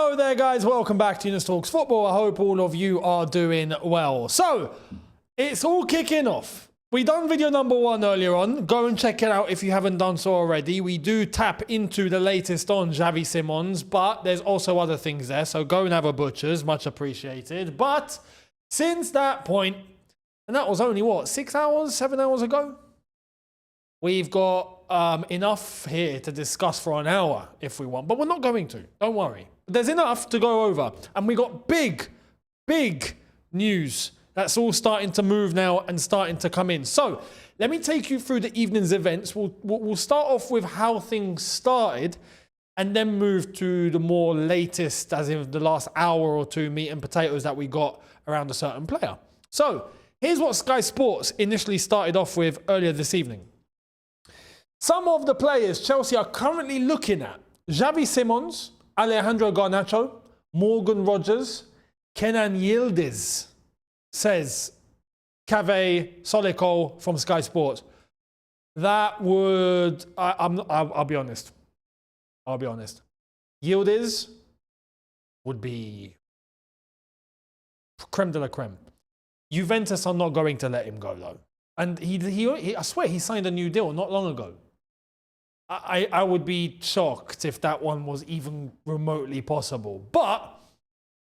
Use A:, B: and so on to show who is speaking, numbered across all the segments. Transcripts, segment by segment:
A: Hello there, guys. Welcome back to Younes Talks Football. I hope all of you are doing well. So, it's all kicking off. We done video number 1 earlier on. Go and check it out if you haven't done so already. We do tap into the latest on Xavi Simons, but there's also other things there. So go and have a butcher's. Much appreciated. But since that point, and that was only, what, 6 hours, 7 hours ago? We've got enough here to discuss for an hour if we want, but we're not going to. Don't worry. There's enough to go over. And we got big news that's all starting to move now and starting to come in. So let me take you through the evening's events. We'll start off with how things started and then move to the more latest, as in the last hour or two, meat and potatoes that we got around a certain player. So here's what Sky Sports initially started off with earlier this evening. Some of the players Chelsea are currently looking at: Xavi Simons, Alejandro Garnacho, Morgan Rogers, Kenan Yildiz, says Xavi Simons from Sky Sports. That would, I'll be honest. Yildiz would be creme de la creme. Juventus are not going to let him go though. And he I swear he signed a new deal not long ago. I would be shocked if that one was even remotely possible. But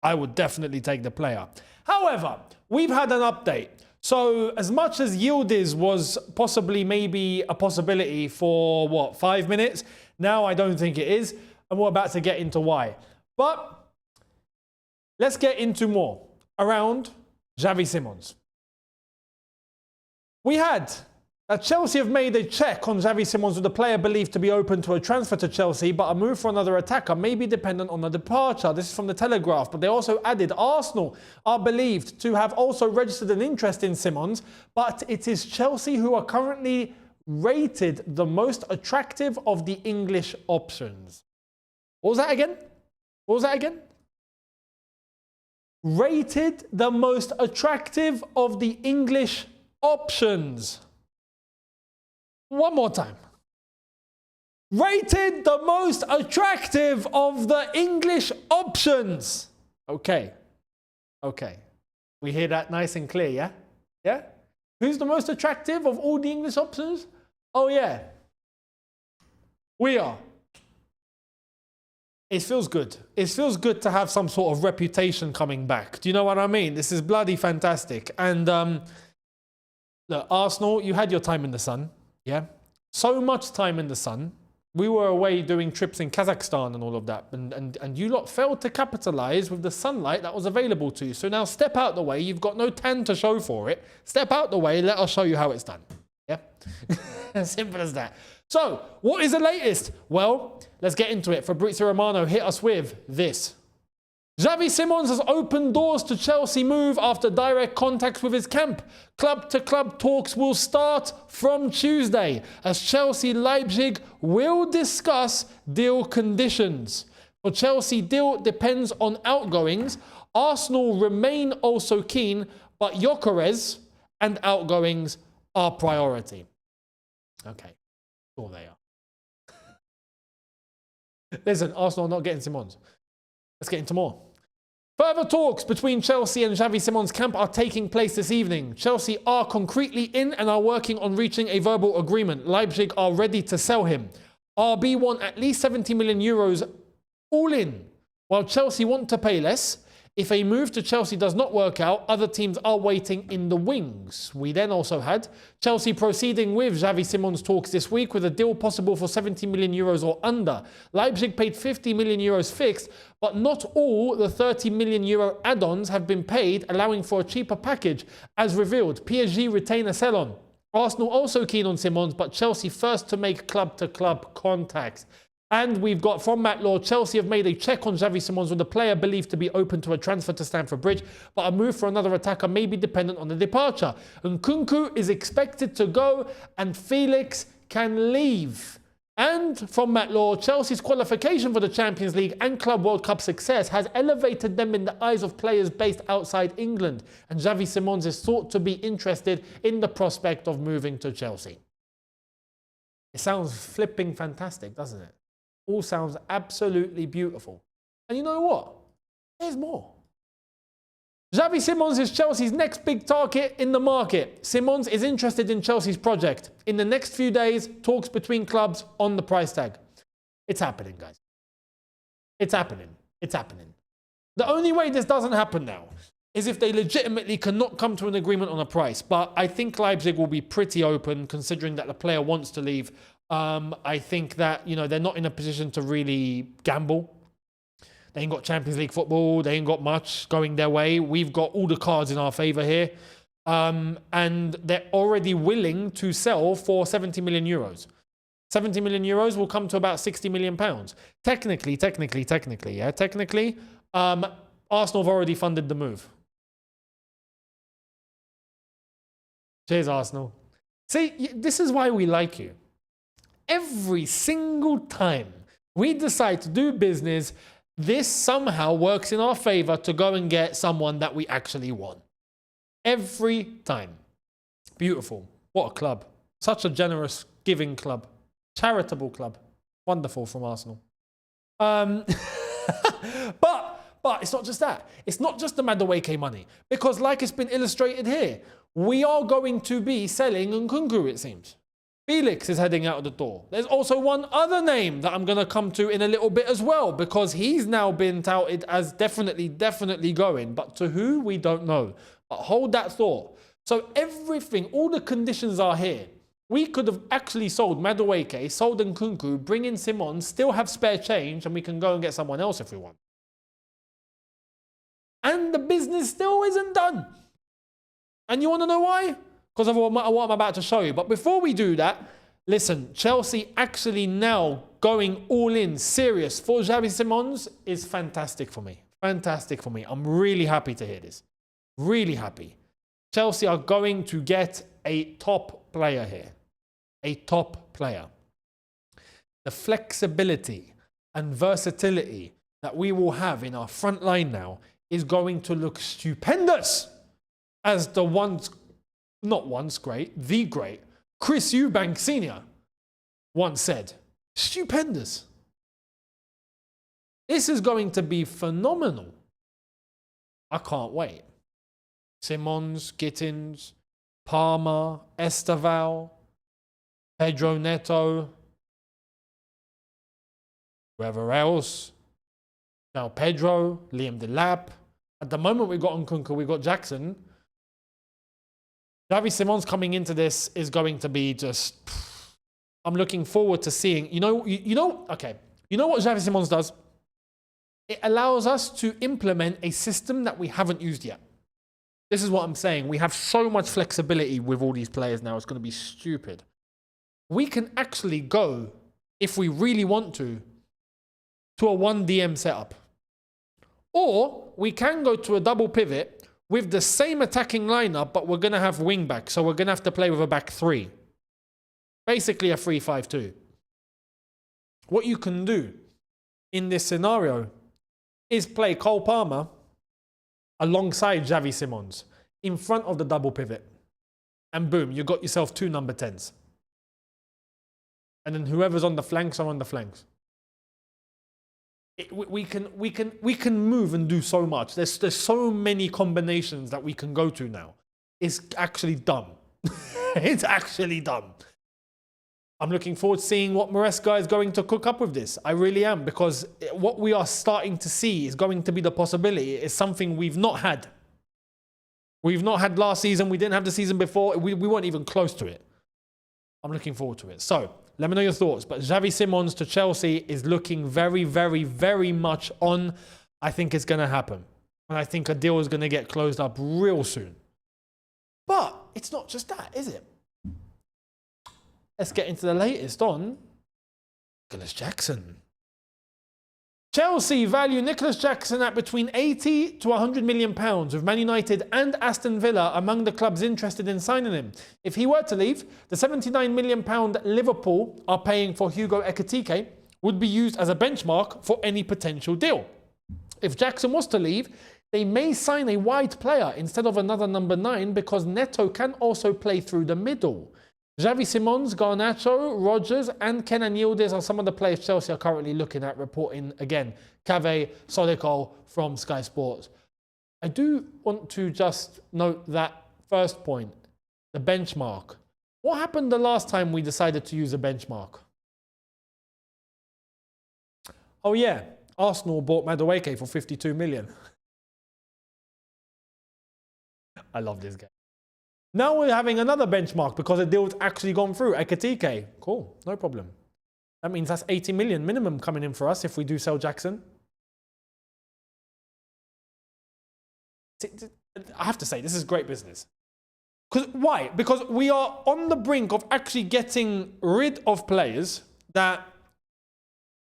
A: I would definitely take the player. However, we've had an update. So as much as Yildiz was possibly maybe a possibility for, what, 5 minutes? Now I don't think it is. And we're about to get into why. But let's get into more around Xavi Simons. We had that Chelsea have made a check on Xavi Simons with the player believed to be open to a transfer to Chelsea, but a move for another attacker may be dependent on the departure. This is from the Telegraph, but they also added Arsenal are believed to have also registered an interest in Simons, but it is Chelsea who are currently rated the most attractive of the English options. What was that again? Rated the most attractive of the English options. One more time. Rated the most attractive of the English options. Okay. We hear that nice and clear, yeah? Yeah? Who's the most attractive of all the English options? Oh, yeah. We are. It feels good. It feels good to have some sort of reputation coming back. Do you know what I mean? This is bloody fantastic. And look, Arsenal, you had your time in the sun. Yeah, so much time in the sun. We were away doing trips in Kazakhstan and all of that. And you lot failed to capitalize with the sunlight that was available to you. So now step out the way. You've got no tan to show for it. Step out the way. Let us show you how it's done. Yeah, simple as that. So what is the latest? Well, let's get into it. Fabrizio Romano hit us with this. Xavi Simons has opened doors to Chelsea move after direct contacts with his camp. Club-to-club talks will start from Tuesday as Chelsea Leipzig will discuss deal conditions. For Chelsea, deal depends on outgoings. Arsenal remain also keen, but Gyökeres and outgoings are priority. Okay, all they are. Listen, Arsenal are not getting Simons. Let's get into more. Further talks between Chelsea and Xavi Simons' camp are taking place this evening. Chelsea are concretely in and are working on reaching a verbal agreement. Leipzig are ready to sell him. RB want at least 70 million euros all in, while Chelsea want to pay less. If a move to Chelsea does not work out, other teams are waiting in the wings. We then also had Chelsea proceeding with Xavi Simons talks this week with a deal possible for 70 million euros or under. Leipzig paid 50 million euros fixed, but not all the 30 million euro add-ons have been paid, allowing for a cheaper package. As revealed, PSG retain a sell-on. Arsenal also keen on Simons, but Chelsea first to make club-to-club contacts. And we've got from Matt Law, Chelsea have made a check on Xavi Simons with a player believed to be open to a transfer to Stamford Bridge, but a move for another attacker may be dependent on the departure. Nkunku is expected to go and Felix can leave. And from Matt Law, Chelsea's qualification for the Champions League and Club World Cup success has elevated them in the eyes of players based outside England. And Xavi Simons is thought to be interested in the prospect of moving to Chelsea. It sounds flipping fantastic, doesn't it? All sounds absolutely beautiful. And you know what? There's more. Xavi Simons is Chelsea's next big target in the market. Simons is interested in Chelsea's project. In the next few days, talks between clubs on the price tag. It's happening, guys. It's happening. It's happening. The only way this doesn't happen now is if they legitimately cannot come to an agreement on a price. But I think Leipzig will be pretty open, considering that the player wants to leave. I think that, they're not in a position to really gamble. They ain't got Champions League football. They ain't got much going their way. We've got all the cards in our favour here. And they're already willing to sell for 70 million euros. 70 million euros will come to about 60 million pounds. Technically, Arsenal have already funded the move. Cheers, Arsenal. See, this is why we like you. Every single time we decide to do business, this somehow works in our favour to go and get someone that we actually want. Every time. Beautiful. What a club. Such a generous, giving club. Charitable club. Wonderful from Arsenal. But it's not just that. It's not just the Madueke money. Because like it's been illustrated here, we are going to be selling Nkunku, it seems. Felix is heading out of the door. There's also one other name that I'm going to come to in a little bit as well, because he's now been touted as definitely going. But to who, we don't know. But hold that thought. So everything, all the conditions are here. We could have actually sold Madueke, sold Nkunku, bring in Simons, still have spare change, and we can go and get someone else if we want. And the business still isn't done. And you want to know why? Because of what I'm about to show you. But before we do that, listen, Chelsea actually now going all in, serious for Xavi Simons is fantastic for me. Fantastic for me. I'm really happy to hear this. Really happy. Chelsea are going to get a top player here. A top player. The flexibility and versatility that we will have in our front line now is going to look stupendous, as the great Chris Eubank Sr. once said. Stupendous. This is going to be phenomenal. I can't wait. Simons, Gittins, Palmer, Esteval, Pedro Neto, whoever else. Now Pedro, Liam Delap. At the moment we've got Nkunku, we've got Jackson. Xavi Simons coming into this is going to be just... I'm looking forward to seeing... You know what Xavi Simons does? It allows us to implement a system that we haven't used yet. This is what I'm saying. We have so much flexibility with all these players now. It's going to be stupid. We can actually go, if we really want to a 1DM setup. Or we can go to a double pivot with the same attacking lineup, but we're going to have wing back. So we're going to have to play with a back three. Basically a 3-5-2. What you can do in this scenario is play Cole Palmer alongside Xavi Simons in front of the double pivot. And boom, you got yourself two number 10s. And then whoever's on the flanks are on the flanks. We can move and do so much. There's so many combinations that we can go to now. It's actually dumb. It's actually dumb. I'm looking forward to seeing what Maresca is going to cook up with this. I really am, because what we are starting to see is going to be the possibility. It's something we've not had. We've not had last season. We didn't have the season before. We weren't even close to it. I'm looking forward to it. So, let me know your thoughts. But Xavi Simons to Chelsea is looking very, very, very much on. I think it's going to happen. And I think a deal is going to get closed up real soon. But it's not just that, is it? Let's get into the latest on Nicholas Jackson. Chelsea value Nicholas Jackson at between 80 to 100 million pounds, with Man United and Aston Villa among the clubs interested in signing him. If he were to leave, the 79 million pound Liverpool are paying for Hugo Ekitike would be used as a benchmark for any potential deal. If Jackson was to leave, they may sign a wide player instead of another number 9, because Neto can also play through the middle. Xavi Simons, Garnacho, Rodgers, and Kenan Yildiz are some of the players Chelsea are currently looking at, reporting again. Xavi Simons from Sky Sports. I do want to just note that first point, the benchmark. What happened the last time we decided to use a benchmark? Oh yeah, Arsenal bought Madueke for 52 million. I love this guy. Now we're having another benchmark because a deal's actually gone through. Ekatike. Cool, no problem. That means that's 80 million minimum coming in for us if we do sell Jackson. I have to say, this is great business. Why? Because we are on the brink of actually getting rid of players that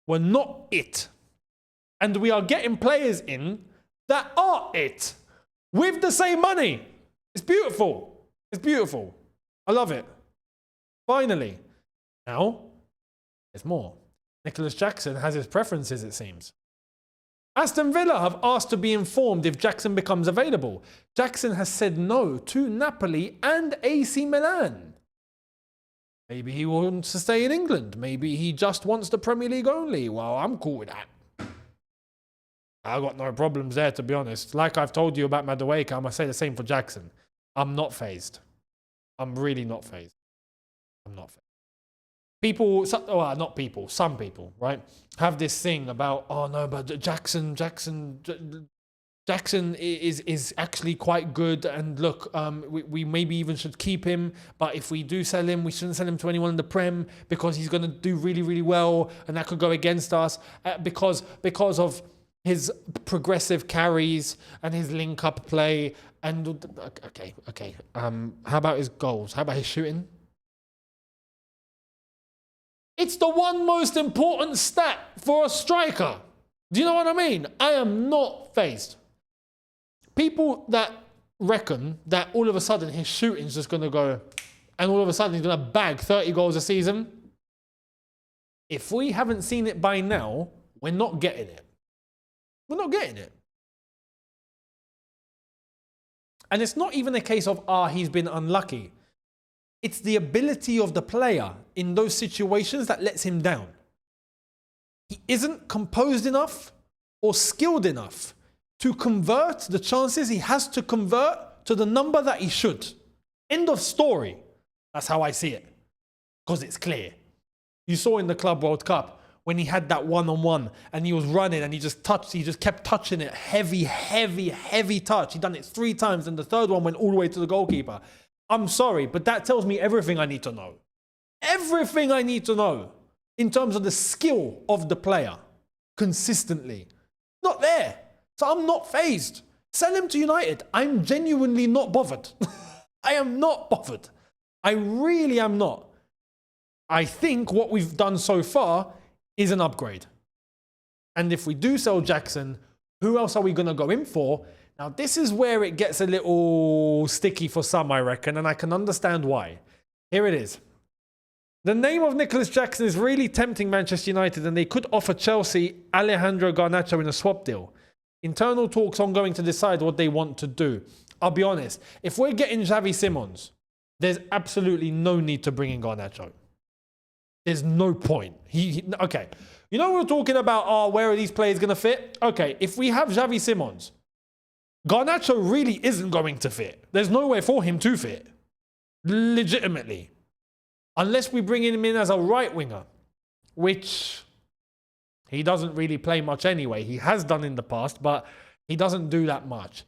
A: were not it. And we are getting players in that are it. With the same money. It's beautiful. It's beautiful. I love it. Finally. Now, there's more. Nicholas Jackson has his preferences, it seems. Aston Villa have asked to be informed if Jackson becomes available. Jackson has said no to Napoli and AC Milan. Maybe he wants to stay in England. Maybe he just wants the Premier League only. Well, I'm cool with that. I've got no problems there, to be honest. Like I've told you about Madueke, I'm going to say the same for Jackson. I'm not fazed. I'm really not fazed. I'm not fazed. People, well, not people, some people, right, have this thing about, oh no, but Jackson is actually quite good, and look, we maybe even should keep him, but if we do sell him, we shouldn't sell him to anyone in the Prem because he's going to do really, really well, and that could go against us because of his progressive carries and his link-up play. And okay. How about his goals? How about his shooting? It's the one most important stat for a striker. Do you know what I mean? I am not fazed. People that reckon that all of a sudden his shooting's just going to go, and all of a sudden he's going to bag 30 goals a season. If we haven't seen it by now, we're not getting it. We're not getting it. And it's not even a case of, he's been unlucky. It's the ability of the player in those situations that lets him down. He isn't composed enough or skilled enough to convert the chances he has to convert to the number that he should. End of story. That's how I see it. Because it's clear. You saw in the Club World Cup when he had that one-on-one and he was running and he just kept touching it. Heavy touch. He done it 3 times and the third one went all the way to the goalkeeper. I'm sorry, but that tells me everything I need to know. Everything I need to know in terms of the skill of the player consistently. Not there. So I'm not fazed. Sell him to United. I'm genuinely not bothered. I am not bothered. I really am not. I think what we've done so far is an upgrade. And if we do sell Jackson, who else are we going to go in for? Now, this is where it gets a little sticky for some, I reckon, and I can understand why. Here it is. The name of Nicholas Jackson is really tempting Manchester United, and they could offer Chelsea Alejandro Garnacho in a swap deal. Internal talks ongoing to decide what they want to do. I'll be honest, if we're getting Xavi Simons, there's absolutely no need to bring in Garnacho. There's no point. Okay. You know we're talking about, where are these players going to fit? Okay, if we have Xavi Simons, Garnacho really isn't going to fit. There's nowhere for him to fit. Legitimately. Unless we bring him in as a right winger, which he doesn't really play much anyway. He has done in the past, but he doesn't do that much.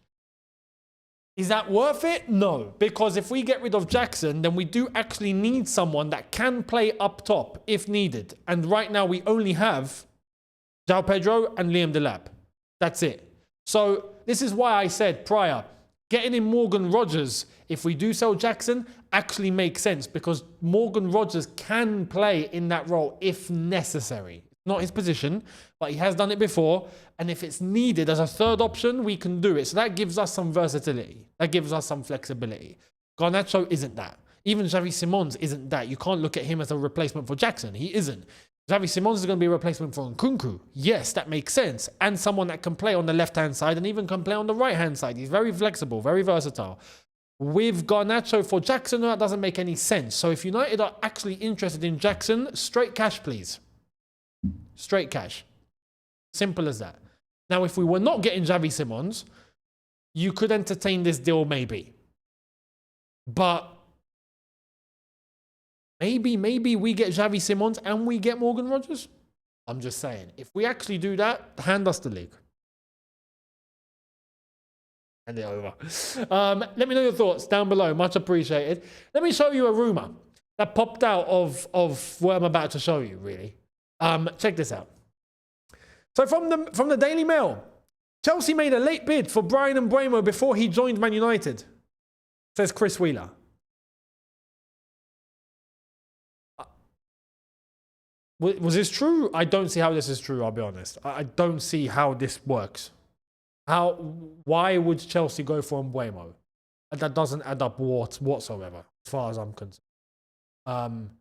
A: Is that worth it? No, because if we get rid of Jackson, then we do actually need someone that can play up top if needed. And right now we only have João Pedro and Liam Delap. That's it. So this is why I said prior, getting in Morgan Rogers, if we do sell Jackson, actually makes sense because Morgan Rogers can play in that role if necessary. Not his position, but he has done it before. And if it's needed as a third option, we can do it. So that gives us some versatility. That gives us some flexibility. Garnacho isn't that. Even Xavi Simons isn't that. You can't look at him as a replacement for Jackson. He isn't. Xavi Simons is going to be a replacement for Nkunku. Yes, that makes sense. And someone that can play on the left-hand side and even can play on the right-hand side. He's very flexible, very versatile. with Garnacho for Jackson. No, that doesn't make any sense. So if United are actually interested in Jackson, straight cash, please. Straight cash. Simple as that. Now, if we were not getting Xavi Simons, you could entertain this deal maybe. But maybe we get Xavi Simons and we get Morgan Rogers. I'm just saying. If we actually do that, hand us the league. Hand it over. Let me know your thoughts down below. Much appreciated. Let me show you a rumour that popped out of what I'm about to show you, really. Check this out. So from the Daily Mail, Chelsea made a late bid for Bryan Mbeumo before he joined Man United, says Chris Wheeler. Was this true? I don't see how this is true, I'll be honest. I don't see how this works. Why would Chelsea go for Mbeumo? That doesn't add up whatsoever, as far as I'm concerned.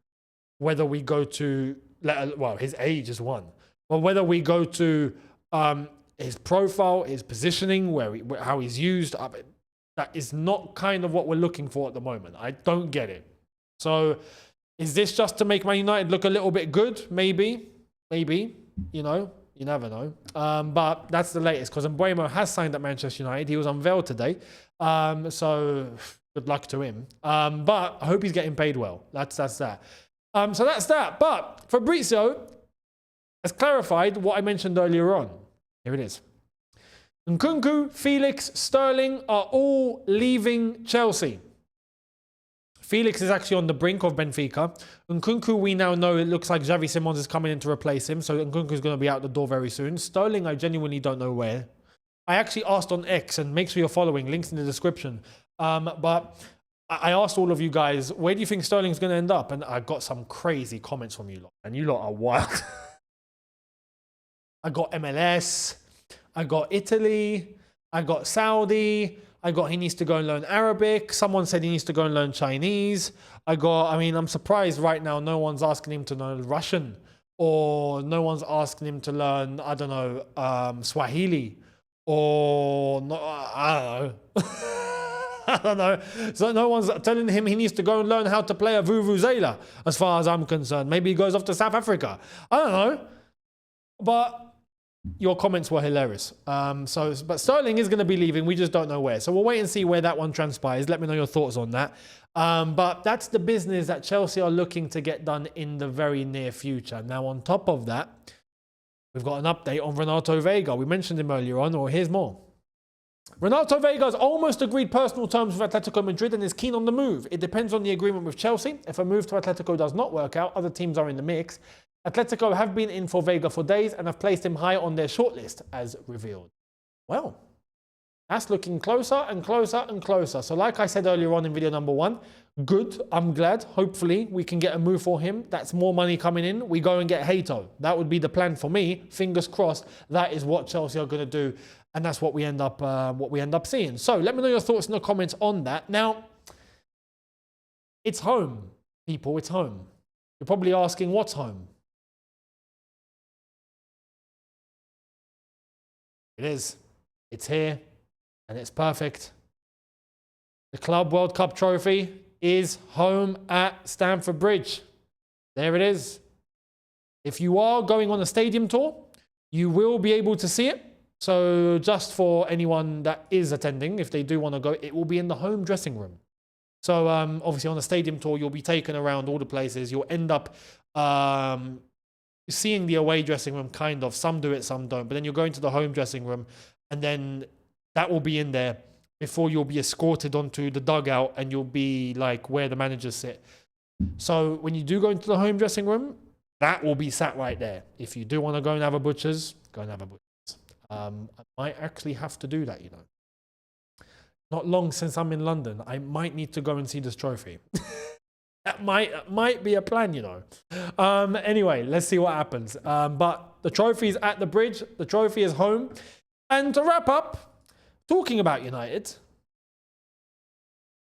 A: Whether we go to, well, his age is one. But whether we go to his profile, his positioning, how he's used, that is not kind of what we're looking for at the moment. I don't get it. So is this just to make Man United look a little bit good? Maybe. You know, you never know. But that's the latest, because Mbeumo has signed at Manchester United. He was unveiled today. So good luck to him. But I hope he's getting paid well. That's that. So that's that. But Fabrizio has clarified what I mentioned earlier on. Here it is. Nkunku, Felix, Sterling are all leaving Chelsea. Felix is actually on the brink of Benfica. Nkunku, we now know it looks like Xavi Simons is coming in to replace him. So Nkunku is going to be out the door very soon. Sterling, I genuinely don't know where. I actually asked on X, and make sure you're following. Links in the description. But I asked all of you guys, where do you think Sterling's going to end up? And I got some crazy comments from you lot. And you lot are wild. I got MLS, I got Italy, I got Saudi, I got he needs to go and learn Arabic. Someone said he needs to go and learn Chinese. I'm surprised right now no one's asking him to learn Russian, or no one's asking him to learn, I don't know, Swahili, or no, I don't know. I don't know. So no one's telling him he needs to go and learn how to play a vuvuzela, as far as I'm concerned. Maybe he goes off to South Africa. I don't know. But your comments were hilarious. But Sterling is going to be leaving. We just don't know where. So we'll wait and see where that one transpires. Let me know your thoughts on that. But that's the business that Chelsea are looking to get done in the very near future. Now, on top of that, we've got an update on Renato Vega. We mentioned him earlier on, or here's more. Renato Vega has almost agreed personal terms with Atletico Madrid and is keen on the move. It depends on the agreement with Chelsea. If a move to Atletico does not work out, other teams are in the mix. Atletico have been in for Vega for days and have placed him high on their shortlist, as revealed. Well, that's looking closer and closer and closer. So like I said earlier on in video number 1, good, I'm glad. Hopefully we can get a move for him. That's more money coming in. We go and get Hato. That would be the plan for me. Fingers crossed. That is what Chelsea are going to do. And that's what we end up seeing. So let me know your thoughts in the comments on that. Now, it's home, people. It's home. You're probably asking, what's home? It is. It's here. And it's perfect. The Club World Cup trophy is home at Stamford Bridge. There it is. If you are going on a stadium tour, you will be able to see it. So just for anyone that is attending, if they do want to go, it will be in the home dressing room. So obviously on a stadium tour, you'll be taken around all the places. You'll end up seeing the away dressing room, kind of. Some do it, some don't. But then you're going to the home dressing room, and then that will be in there before you'll be escorted onto the dugout, and you'll be like where the managers sit. So when you do go into the home dressing room, that will be sat right there. If you do want to go and have a butcher's, go and have a butcher's. I might actually have to do that, you know. Not long since I'm in London, I might need to go and see this trophy. That might be a plan, you know. Anyway, let's see what happens. But the trophy is at the bridge. The trophy is home. And to wrap up, talking about United,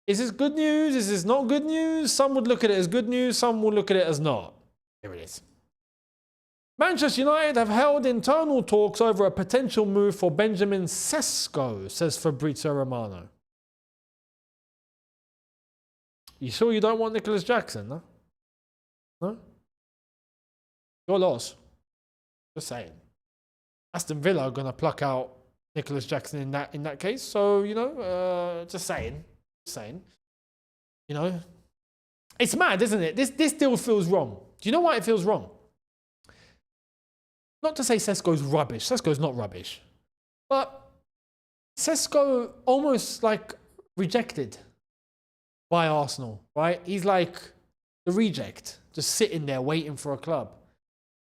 A: is this good news? Is this not good news? Some would look at it as good news. Some will look at it as not. Here it is. Manchester United have held internal talks over a potential move for Benjamin Sesko, says Fabrizio Romano. You sure you don't want Nicholas Jackson, no? No? Your loss. Just saying. Aston Villa are going to pluck out Nicholas Jackson in that case. So, you know, just saying. Just saying. You know, it's mad, isn't it? This deal feels wrong. Do you know why it feels wrong? Not to say Sesko's rubbish. Sesko's not rubbish. But Sesko almost like rejected by Arsenal, right? He's like the reject, just sitting there waiting for a club.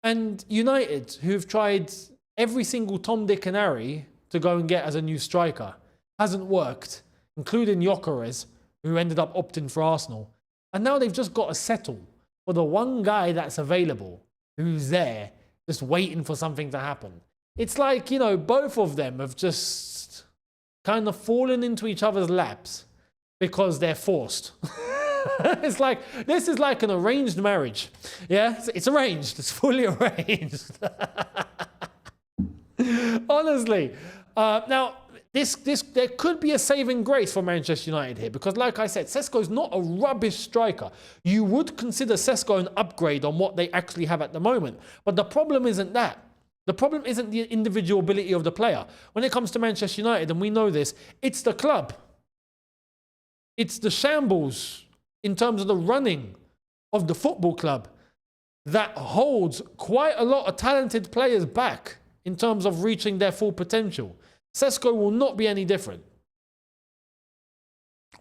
A: And United, who've tried every single Tom, Dick and Harry to go and get as a new striker, hasn't worked, including Gyökeres, who ended up opting for Arsenal. And now they've just got to settle for the one guy that's available, who's there, just waiting for something to happen. It's like, you know, both of them have just kind of fallen into each other's laps because they're forced. It's like, this is like an arranged marriage. Yeah, it's arranged. It's fully arranged. Honestly. Now, there could be a saving grace for Manchester United here because, like I said, Sesko's not a rubbish striker. You would consider Sesko an upgrade on what they actually have at the moment. But the problem isn't that. The problem isn't the individual ability of the player. When it comes to Manchester United, and we know this, it's the club. It's the shambles in terms of the running of the football club that holds quite a lot of talented players back in terms of reaching their full potential. Sesko will not be any different.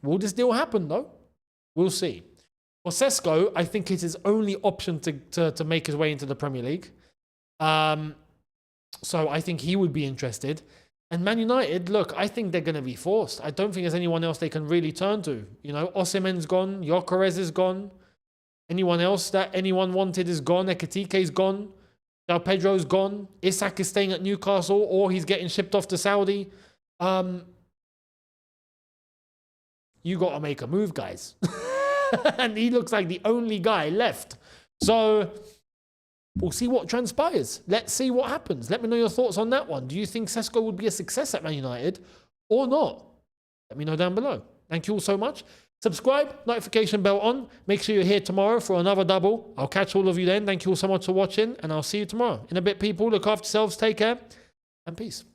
A: Will this deal happen, though? We'll see. For Sesko, I think it's his only option to make his way into the Premier League. So I think he would be interested. And Man United, look, I think they're going to be forced. I don't think there's anyone else they can really turn to. You know, Osimhen's gone. Gyökeres is gone. Anyone else that anyone wanted is gone. Ekitike's gone. Now Pedro's gone. Isak is staying at Newcastle or he's getting shipped off to Saudi. You got to make a move, guys. And he looks like the only guy left. So we'll see what transpires. Let's see what happens. Let me know your thoughts on that one. Do you think Sesko would be a success at Man United or not? Let me know down below. Thank you all so much. Subscribe, notification bell on. Make sure you're here tomorrow for another double. I'll catch all of you then. Thank you all so much for watching, and I'll see you tomorrow. In a bit, people. Look after yourselves. Take care, and peace.